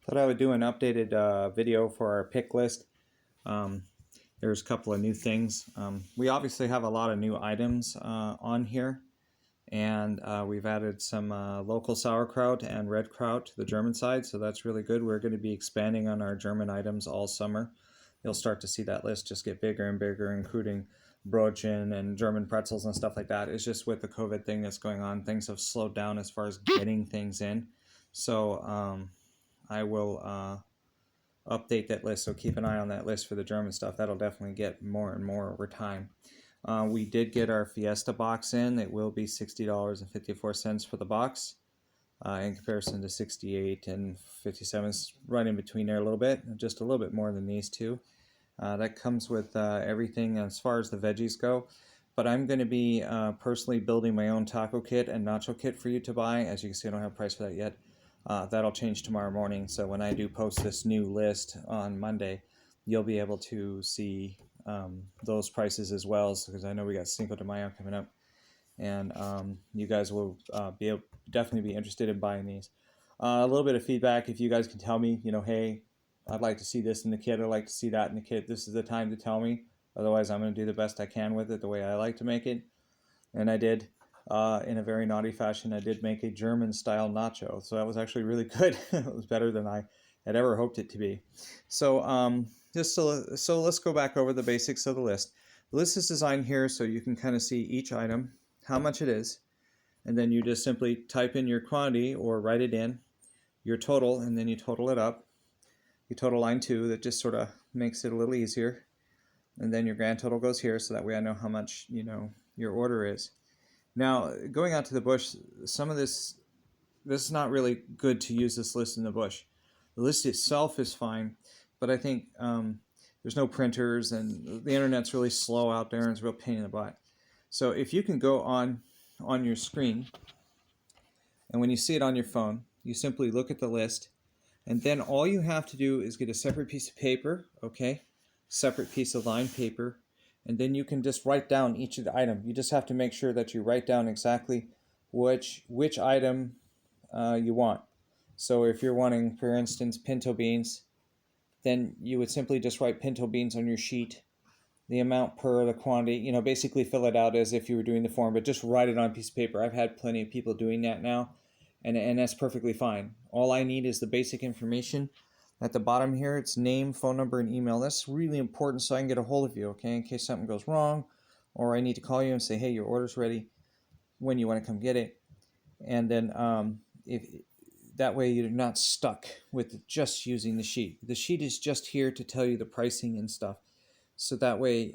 Thought I would do an updated video for our pick list. Um, there's a couple of new things. We obviously have a lot of new items on here, and we've added some local sauerkraut and red kraut to the German side, so that's really good. We're going to be expanding on our German items all summer. You'll start to see that list just get bigger and bigger, including Brötchen and German pretzels and stuff like that. It's just with the COVID thing that's going on, things have slowed down as far as getting things in. So I will update that list, so keep an eye on that list for the German stuff. That'll definitely get more and more over time. We did get our Fiesta box in. It will be $60.54 for the box, in comparison to 68 and 57, right in between there a little bit, just a little bit more than these two. That comes with everything as far as the veggies go. But I'm going to be personally building my own taco kit and nacho kit for you to buy. As you can see, I don't have a price for that yet. That'll change tomorrow morning. So when I do post this new list on Monday, you'll be able to see those prices as well. Because I know we got Cinco de Mayo coming up, and you guys will definitely be interested in buying these. A little bit of feedback, if you guys can tell me, hey, I'd like to see this in the kit, I'd like to see that in the kit. This is the time to tell me. Otherwise, I'm going to do the best I can with it, the way I like to make it. And I did. In a very naughty fashion, I did make a German-style nacho. So that was actually really good. It was better than I had ever hoped it to be. So so let's go back over the basics of the list. The list is designed here so you can kind of see each item, how much it is, and then you just simply type in your quantity or write it in, your total, and then you total it up. You total line 2, that just sort of makes it a little easier. And then your grand total goes here, so that way I know how much your order is. Now, going out to the bush, some of this is not really good to use this list in the bush. The list itself is fine, but I think there's no printers and the internet's really slow out there and it's a real pain in the butt. So if you can go on your screen, and when you see it on your phone, you simply look at the list, and then all you have to do is get a separate piece of paper, okay? Separate piece of lined paper, and then you can just write down each of the item. You just have to make sure that you write down exactly which item you want. So if you're wanting, for instance, pinto beans, then you would simply just write pinto beans on your sheet, the amount per the quantity, basically fill it out as if you were doing the form, but just write it on a piece of paper. I've had plenty of people doing that now, and that's perfectly fine. All I need is the basic information. At the bottom here, it's name, phone number, and email. That's really important so I can get a hold of you, okay, in case something goes wrong, or I need to call you and say, hey, your order's ready, when you want to come get it. And then if that way you're not stuck with just using the sheet. The sheet is just here to tell you the pricing and stuff. So that way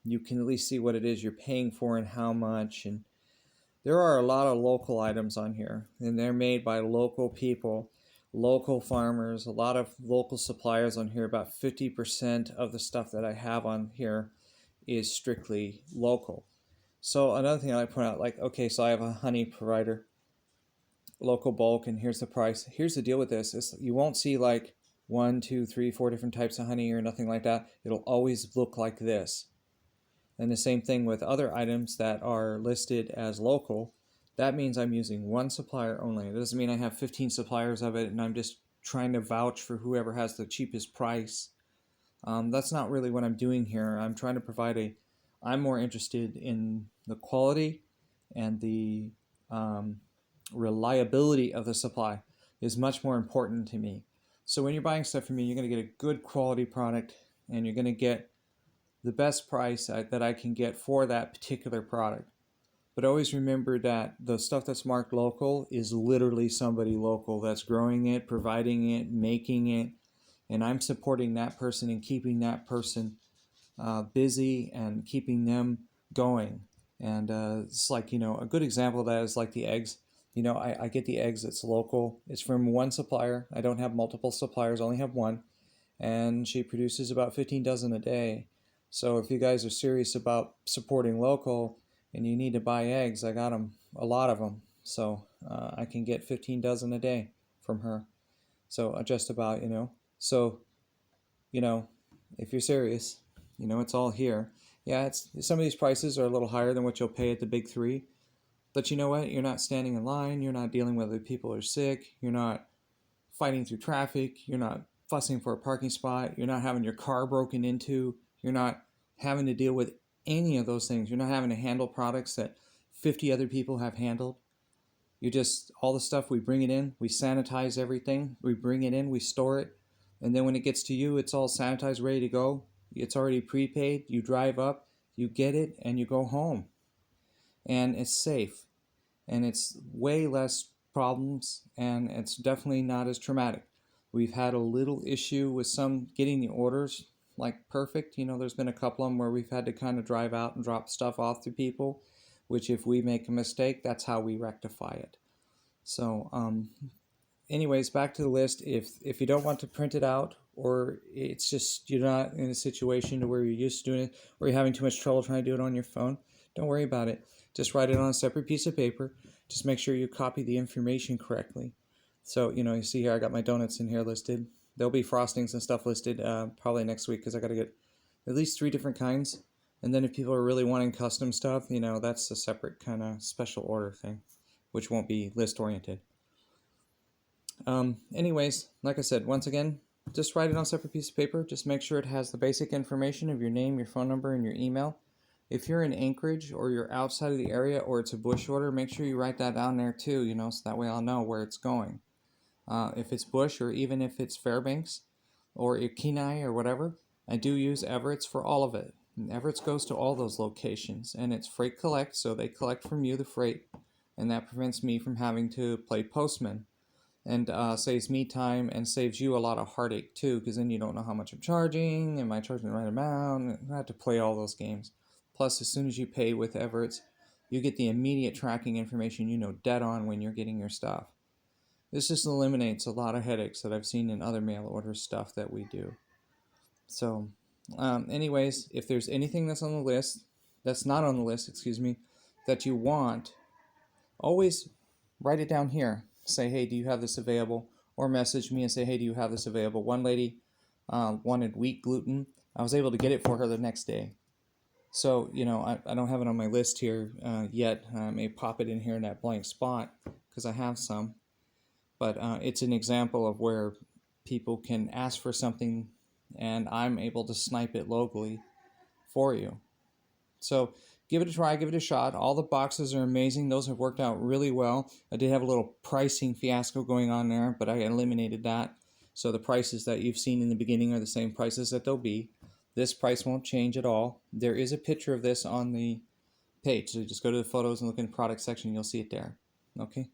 you can at least see what it is you're paying for and how much. And there are a lot of local items on here, and they're made by local people, local farmers, a lot of local suppliers on here. About 50% of the stuff that I have on here is strictly local. So another thing I point out, like, okay, so I have a honey provider, local bulk, and here's the price. Here's the deal with this, is you won't see like 1, 2, 3, 4 different types of honey or nothing like that. It'll always look like this. And the same thing with other items that are listed as local. That means I'm using one supplier only. It doesn't mean I have 15 suppliers of it and I'm just trying to vouch for whoever has the cheapest price. That's not really what I'm doing here. I'm trying to provide I'm more interested in the quality and the reliability of the supply is much more important to me. So when you're buying stuff from me, you're going to get a good quality product, and you're going to get the best price that I can get for that particular product. But always remember that the stuff that's marked local is literally somebody local that's growing it, providing it, making it, and I'm supporting that person and keeping that person busy and keeping them going. And it's like, a good example of that is like the eggs. I get the eggs that's local. It's from one supplier. I don't have multiple suppliers, I only have one. And she produces about 15 dozen a day. So if you guys are serious about supporting local and you need to buy eggs, I got them, a lot of them. So I can get 15 dozen a day from her. So just about, So, if you're serious, it's all here. Yeah, some of these prices are a little higher than what you'll pay at the big three. But you know what? You're not standing in line. You're not dealing with other people who are sick. You're not fighting through traffic, you're not fussing for a parking spot, you're not having your car broken into, you're not having to deal with any of those things. You're not having to handle products that 50 other people have handled. You just, all the stuff, we bring it in, we sanitize everything, we bring it in, we store it, and then when it gets to you, it's all sanitized, ready to go. It's already prepaid. You drive up, you get it, and you go home. And it's safe, and it's way less problems, and it's definitely not as traumatic. We've had a little issue with some getting the orders like perfect. You know, there's been a couple of them where we've had to kind of drive out and drop stuff off to people, which if we make a mistake, that's how we rectify it. So anyways, back to the list. If you don't want to print it out, or it's just you're not in a situation to where you're used to doing it, or you're having too much trouble trying to do it on your phone, don't worry about it. Just write it on a separate piece of paper. Just make sure you copy the information correctly. So, you know, you see here I got my donuts in here listed. There'll be frostings and stuff listed probably next week, because I got to get at least 3 different kinds. And then if people are really wanting custom stuff, you know, that's a separate kind of special order thing, which won't be list oriented. Anyways, like I said, once again, just write it on a separate piece of paper. Just make sure it has the basic information of your name, your phone number, and your email. If you're in Anchorage or you're outside of the area or it's a bush order, make sure you write that down there too, you know, so that way I'll know where it's going. If it's Bush, or even if it's Fairbanks or Kenai or whatever, I do use Everett's for all of it. And Everett's goes to all those locations, and it's freight collect, so they collect from you the freight, and that prevents me from having to play postman, and saves me time and saves you a lot of heartache too, because then you don't know how much I'm charging. Am I charging the right amount? I have to play all those games. Plus, as soon as you pay with Everett's, you get the immediate tracking information. You know dead on when you're getting your stuff. This just eliminates a lot of headaches that I've seen in other mail order stuff that we do. So, anyways, if there's anything that's on the list, that's not on the list, excuse me, that you want, always write it down here. Say, hey, do you have this available? Or message me and say, hey, do you have this available? One lady wanted wheat gluten. I was able to get it for her the next day. So, you know, I don't have it on my list here yet. I may pop it in here in that blank spot because I have some. But it's an example of where people can ask for something and I'm able to snipe it locally for you. So give it a try, give it a shot. All the boxes are amazing. Those have worked out really well. I did have a little pricing fiasco going on there, but I eliminated that. So the prices that you've seen in the beginning are the same prices that they'll be. This price won't change at all. There is a picture of this on the page. So just go to the photos and look in the product section. You'll see it there. Okay.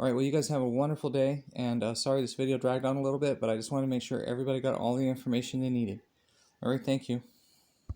All right, well, you guys have a wonderful day, and sorry this video dragged on a little bit, but I just wanted to make sure everybody got all the information they needed. All right, thank you.